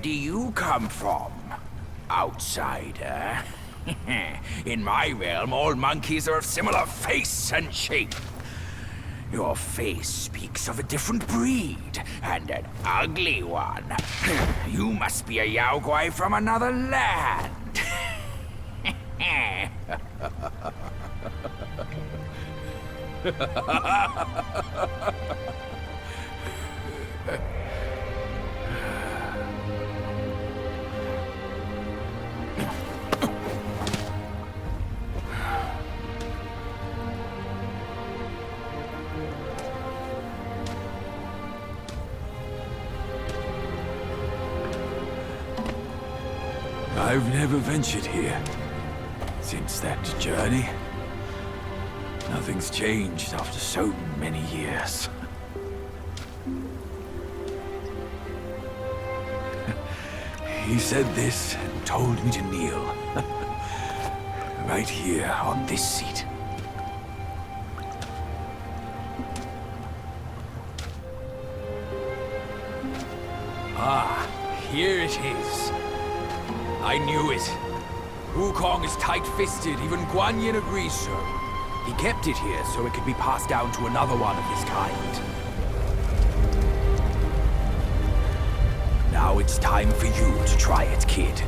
do you come from, outsider? In my realm, all monkeys are of similar face and shape. Your face speaks of a different breed, and an ugly one. You must be a Yaoguai from another land. I've never ventured here. Since that journey, nothing's changed after so many years. He said this and told me to kneel. Right here on this seat. Ah, here it is. I knew it. Wukong is tight-fisted, even Guan Yin agrees so. He kept it here so it could be passed down to another one of his kind. Now it's time for you to try it, kid.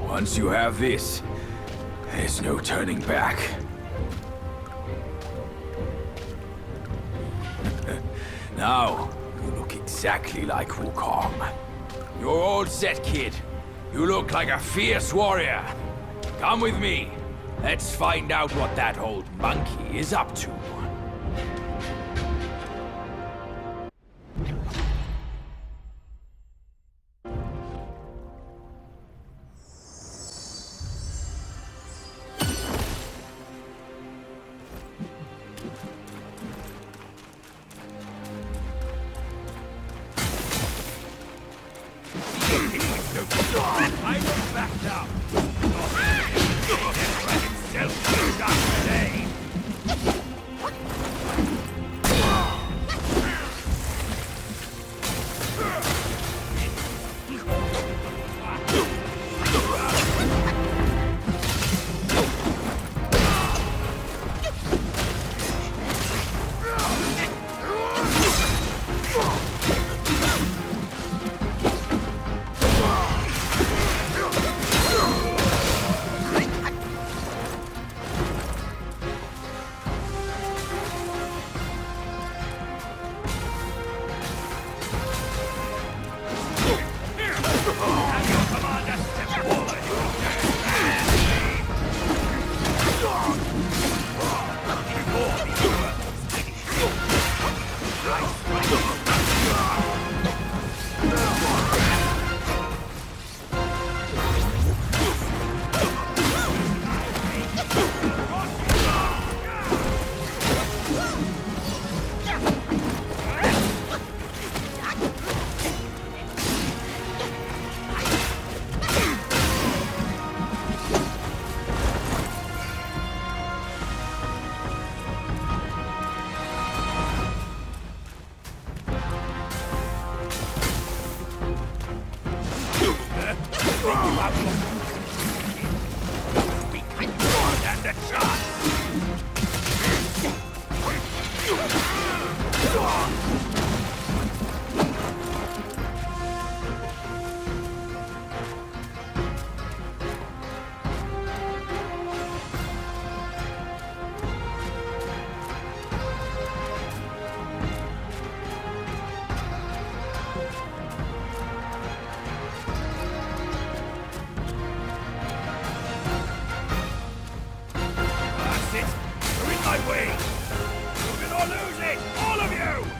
Once you have this, there's no turning back. Now, you look exactly like Wukong. You're all set, kid. You look like a fierce warrior. Come with me. Let's find out what that old monkey is up to. I will back down. Itself today. or lose it! All of you!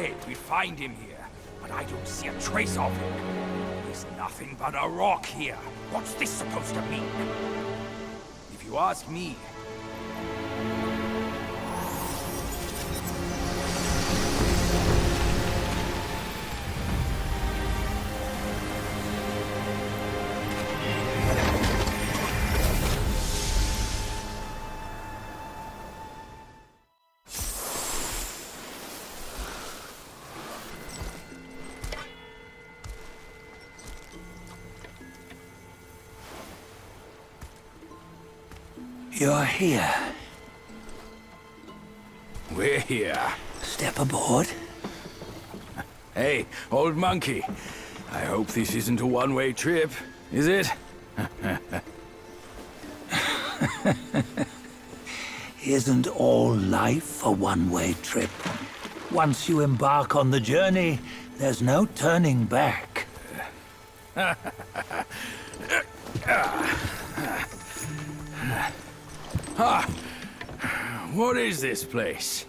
said we'd find him here, but I don't see a trace of him. There's nothing but a rock here. What's this supposed to mean? If you ask me, You're here. we're here. Step aboard. Hey, old monkey. I hope this isn't a one-way trip, is it? Isn't all life a one-way trip? Once you embark on the journey, there's no turning back. What is this place?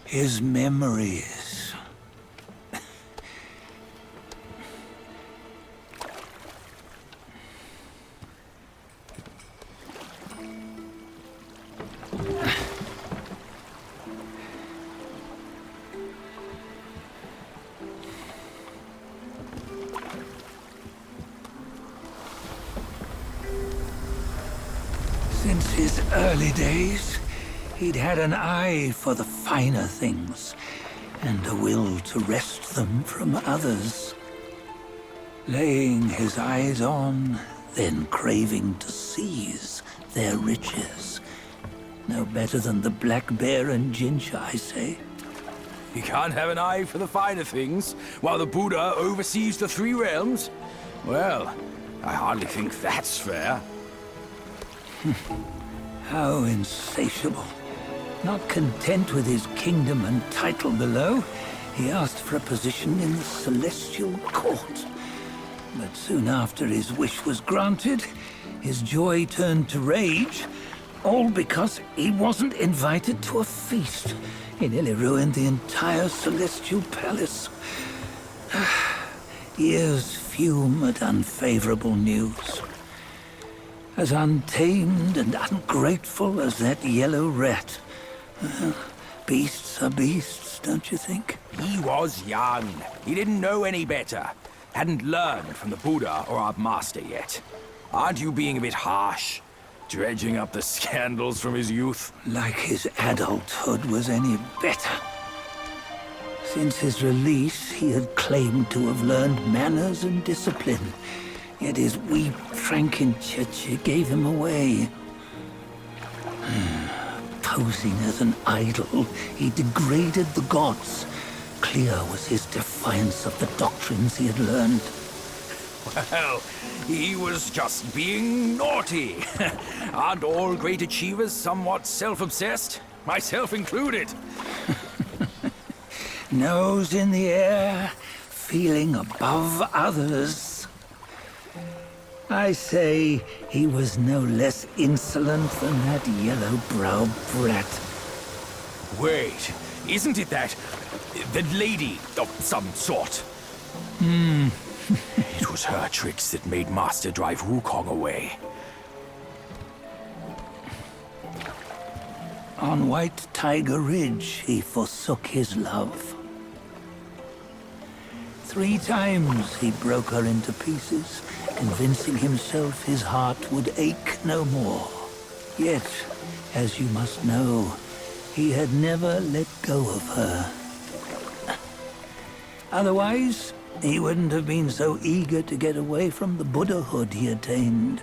His memories. Since his early days, he'd had an eye for the finer things, and a will to wrest them from others. Laying his eyes on, then craving to seize their riches. No better than the black bear and Jinja, I say. You can't have an eye for the finer things, while the Buddha oversees the three realms? Well, I hardly think that's fair. How insatiable. Not content with his kingdom and title below, he asked for a position in the celestial court. But soon after his wish was granted, his joy turned to rage, all because he wasn't invited to a feast. He nearly ruined the entire celestial palace. Ears fume at unfavorable news. As untamed and ungrateful as that yellow rat. Beasts are beasts, don't you think? He was young. He didn't know any better. Hadn't learned from the Buddha or our master yet. Aren't you being a bit harsh? Dredging up the scandals from his youth? Like his adulthood was any better. Since his release, he had claimed to have learned manners and discipline. Yet his weak Frankenchurch gave him away. Posing as an idol, he degraded the gods. Clear was his defiance of the doctrines he had learned. Well, he was just being naughty. Aren't all great achievers somewhat self-obsessed? Myself included. Nose in the air, feeling above others. I say he was no less insolent than that yellow-browed brat. Wait, isn't it that lady of some sort? It was her tricks that made Master drive Wukong away. On White Tiger Ridge, he forsook his love. 3 times he broke her into pieces, convincing himself his heart would ache no more. Yet, as you must know, he had never let go of her. Otherwise, he wouldn't have been so eager to get away from the Buddhahood he attained.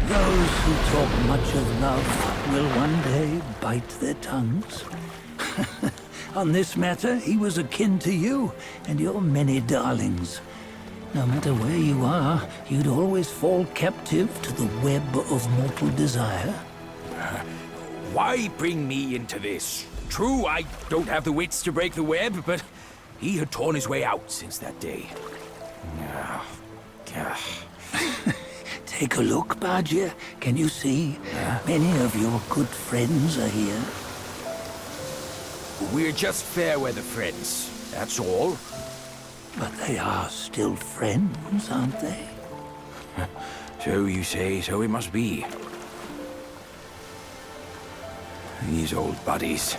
Those who talk much of love will one day bite their tongues. On this matter, he was akin to you and your many darlings. No matter where you are, you'd always fall captive to the web of mortal desire. Why bring me into this? True, I don't have the wits to break the web, but he had torn his way out since that day. Take a look, Bajia. Can you see? Many of your good friends are here. We're just fair weather friends, that's all. But they are still friends, aren't they? So you say, so it must be. These old buddies.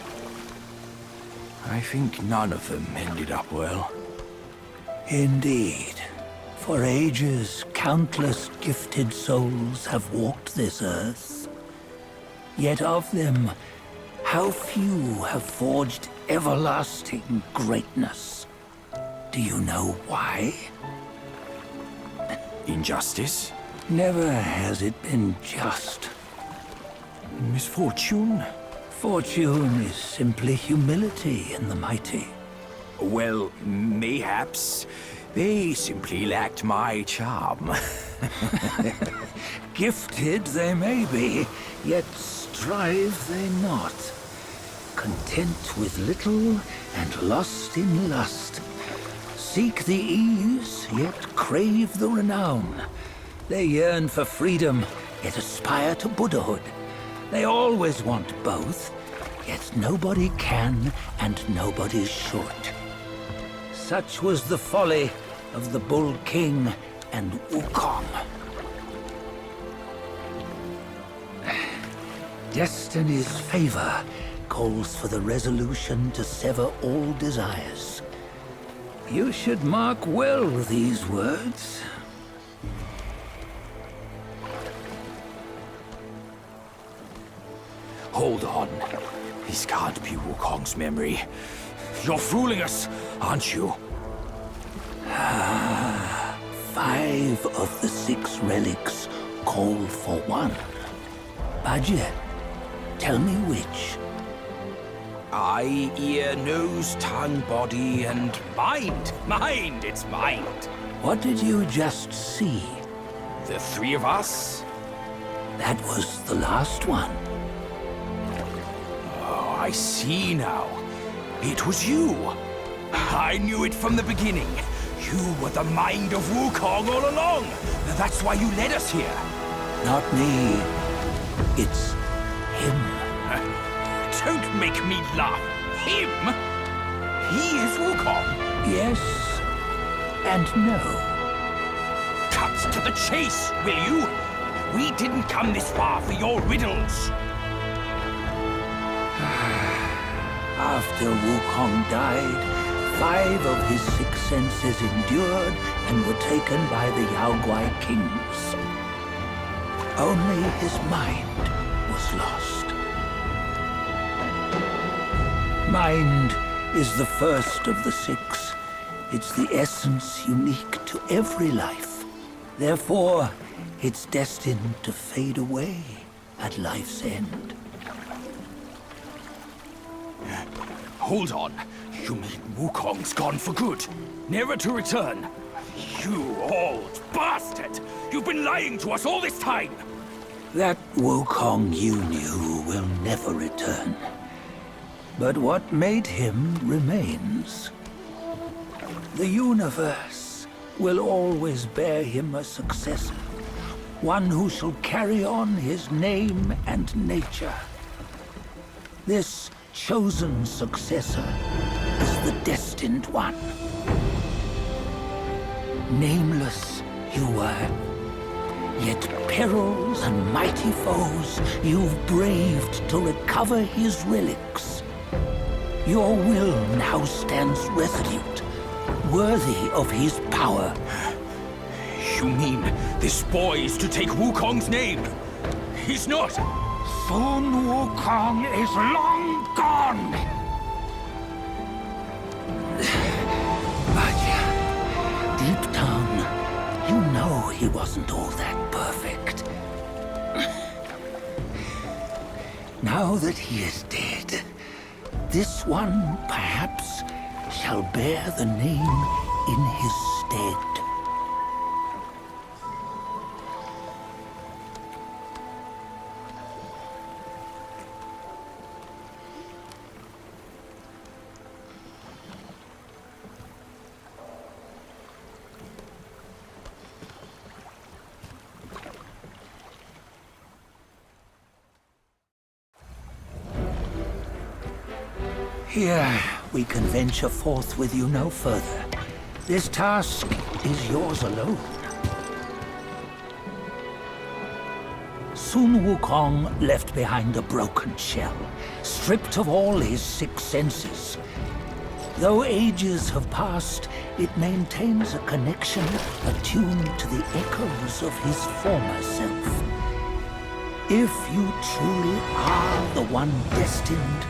I think none of them ended up well. Indeed. For ages, countless gifted souls have walked this earth. Yet of them, how few have forged everlasting greatness? Do you know why? Injustice? Never has it been just. Misfortune? Fortune is simply humility in the mighty. Well, mayhaps. They simply lacked my charm. Gifted they may be, yet strive they not. Content with little and lost in lust. Seek the ease, yet crave the renown. They yearn for freedom, yet aspire to Buddhahood. They always want both, yet nobody can and nobody should. Such was the folly of the Bull King and Wukong. Destiny's favor calls for the resolution to sever all desires. You should mark well these words. Hold on. This can't be Wukong's memory. You're fooling us, aren't you? 5 of the 6 relics call for one. Budget, tell me which. Eye, ear, nose, tongue, body, and mind. Mind, it's mind. What did you just see? The 3 of us? That was the last one. Oh, I see now. It was you. I knew it from the beginning. You were the mind of Wukong all along. That's why you led us here. Not me. It's him. Don't make me laugh. Him? He is Wukong. Yes and no. Cut to the chase, will you? We didn't come this far for your riddles. After Wukong died, 5 of his 6 senses endured and were taken by the Yaoguai kings. Only his mind was lost. Mind is the first of the 6. It's the essence unique to every life. Therefore, it's destined to fade away at life's end. Hold on. You mean Wukong's gone for good? Never to return? You old bastard! You've been lying to us all this time! That Wukong you knew will never return. But what made him remains. The universe will always bear him a successor. One who shall carry on his name and nature. This chosen successor is the destined one. Nameless you were, yet perils and mighty foes you've braved to recover his relics. Your will now stands resolute, worthy of his power. You mean this boy is to take Wukong's name? He's not! Sun Wukong is long gone! But deep down, you know he wasn't all that perfect. Now that he is dead, this one, perhaps, shall bear the name in his stead. Here, we can venture forth with you no further. This task is yours alone. Soon Wukong left behind a broken shell, stripped of all his 6 senses. Though ages have passed, it maintains a connection attuned to the echoes of his former self. If you truly are the one destined,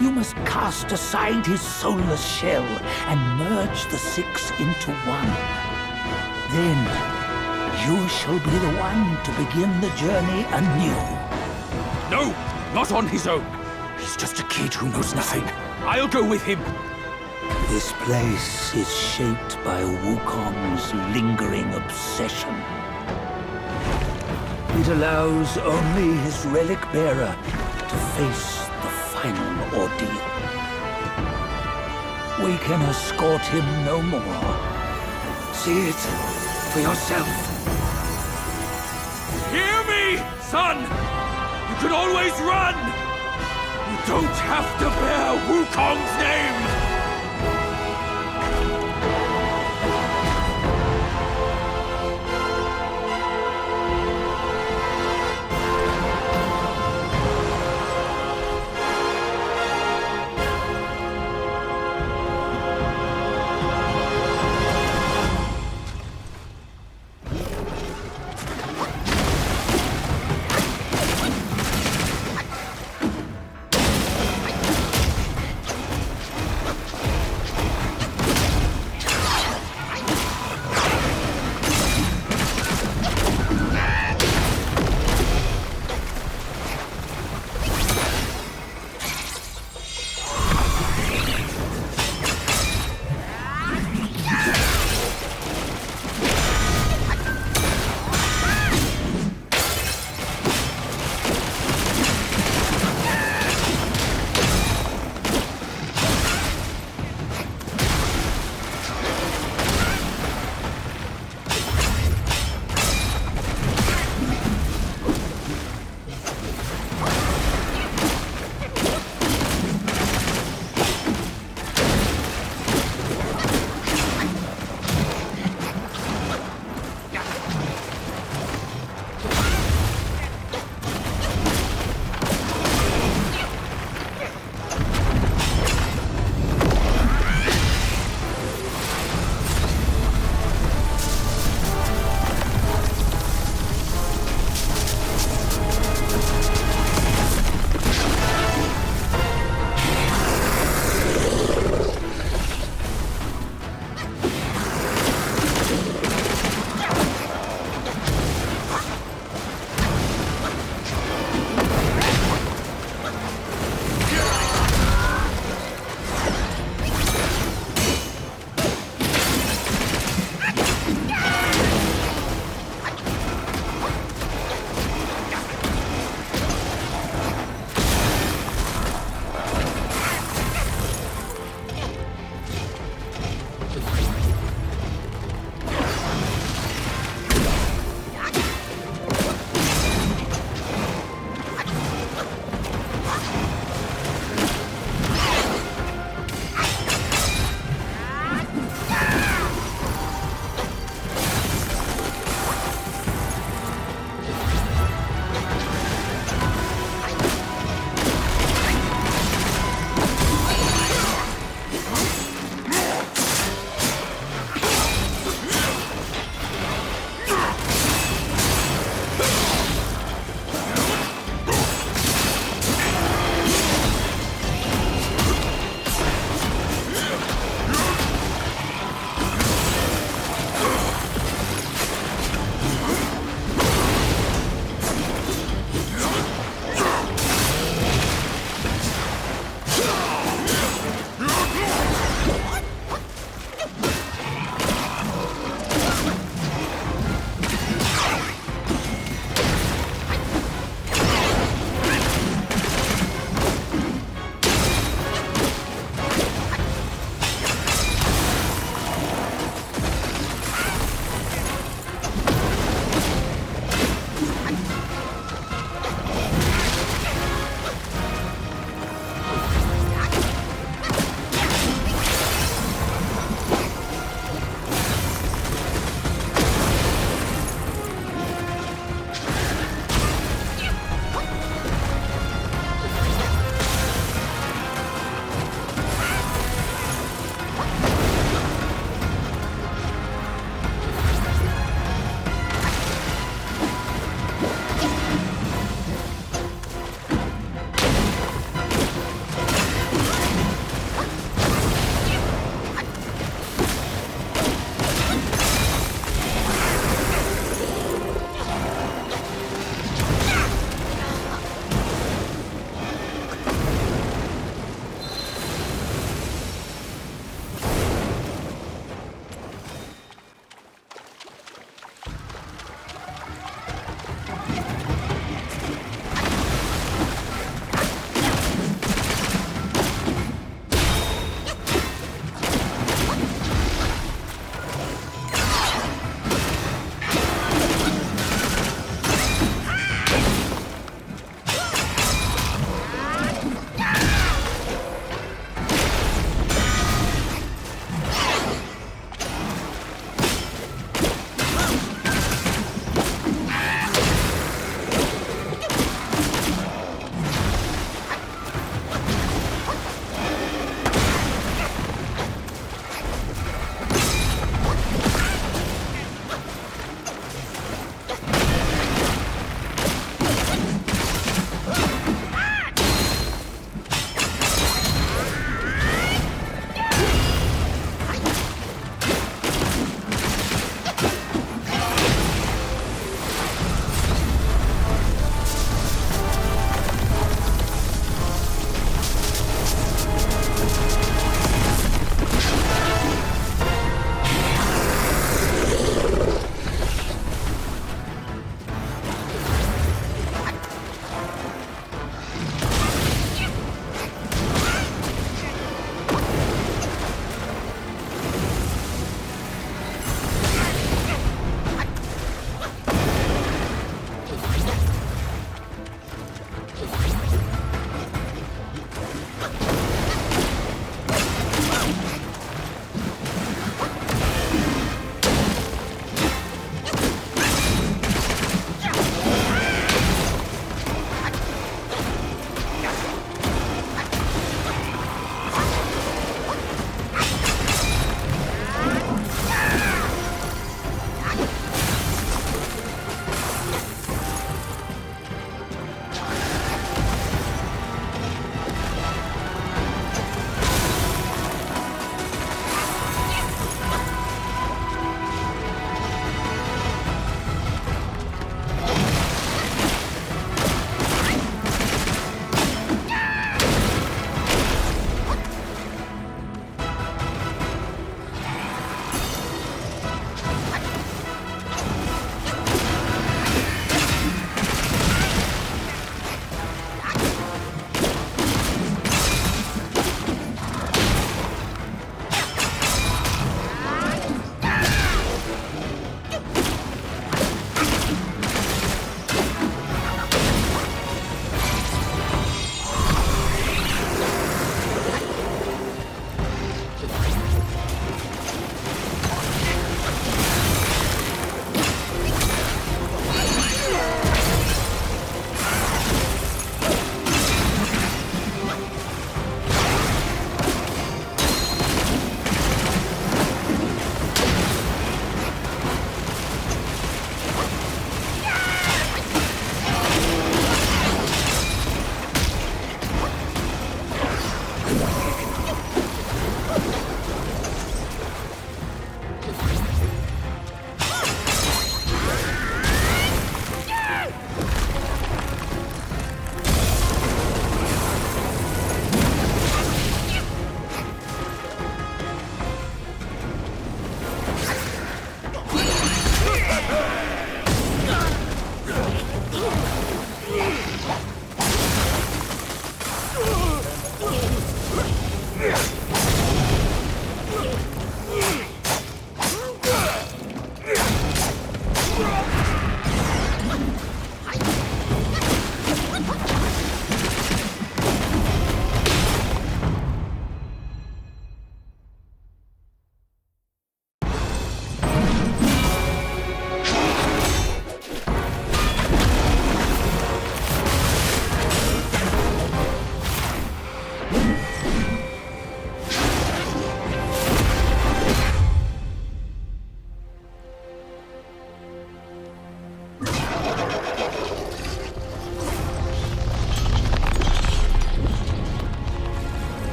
you must cast aside his soulless shell and merge the 6 into one. Then, you shall be the one to begin the journey anew. No, not on his own. He's just a kid who knows nothing. I'll go with him. This place is shaped by Wukong's lingering obsession. It allows only his relic bearer to face the final ordeal. We can escort him no more. See it for yourself. Hear me, son! You can always run! You don't have to bear Wukong's name!